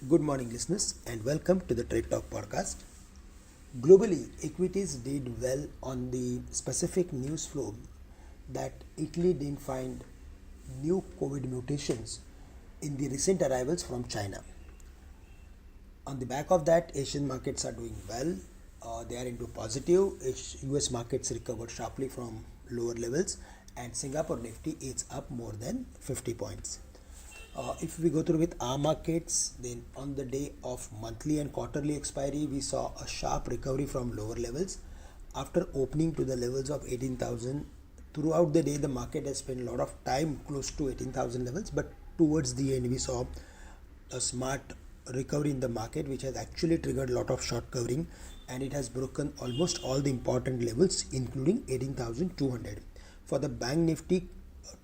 Good morning, listeners, and welcome to the Trade Talk podcast. Globally, equities did well on the specific news flow that Italy didn't find new COVID mutations in the recent arrivals from China. On the back of that, Asian markets are doing well. They are into positive. US markets recovered sharply from lower levels, and Singapore Nifty is up more than 50 points. If we go through with our markets, then on the day of monthly and quarterly expiry, we saw a sharp recovery from lower levels after opening to the levels of 18,000. Throughout the day, the market has spent a lot of time close to 18,000 levels, but towards the end, we saw a smart recovery in the market, which has actually triggered a lot of short covering, and it has broken almost all the important levels, including 18,200. For the bank Nifty,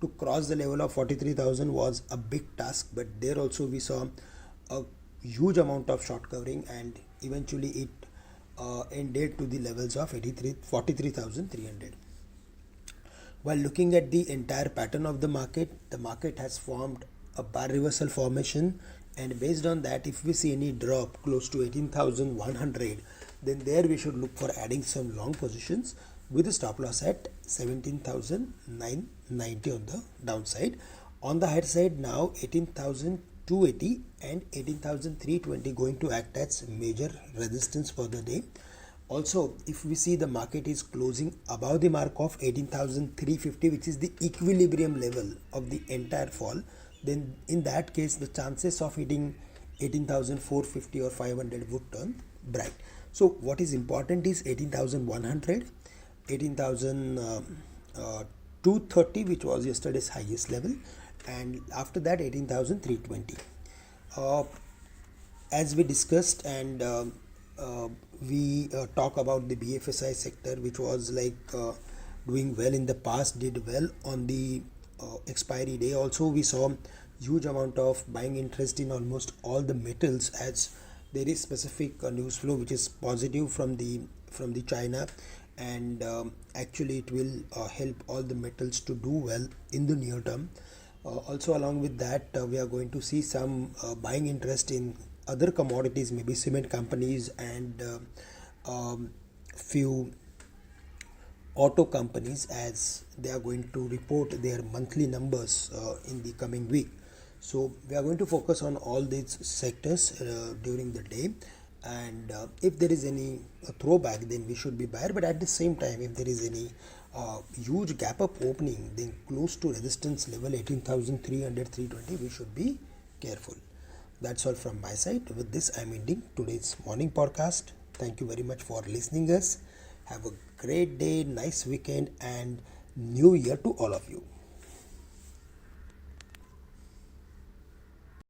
to cross the level of 43,000 was a big task, but there also we saw a huge amount of short covering, and eventually it ended to the levels of 43,300. While looking at the entire pattern of the market has formed a bar reversal formation, and based on that, if we see any drop close to 18,100, then there we should look for adding some long positions with a stop loss at 17,990 on the downside. On the higher side, now 18,280 and 18,320 going to act as major resistance for the day. Also, if we see the market is closing above the mark of 18,350, which is the equilibrium level of the entire fall, then in that case the chances of hitting 18,450 or 500 would turn bright. So what is important is 18,100, 18,230, which was yesterday's highest level, and after that 18,320. As we discussed, and we talk about the BFSI sector, which was doing well in the past, did well on the expiry day. Also, we saw huge amount of buying interest in almost all the metals, as there is specific news flow which is positive from the China, and actually it will help all the metals to do well in the near term. Also, along with that, we are going to see some buying interest in other commodities, maybe cement companies and few auto companies, as they are going to report their monthly numbers in the coming week. So we are going to focus on all these sectors during the day, and if there is any throwback, then we should be buyer. But at the same time, if there is any huge gap up opening, then close to resistance level 18,300, 320, we should be careful. That's all from my side. With this, I'm ending today's morning podcast. Thank you very much for listening us. Have a great day, nice weekend, and new year to all of you.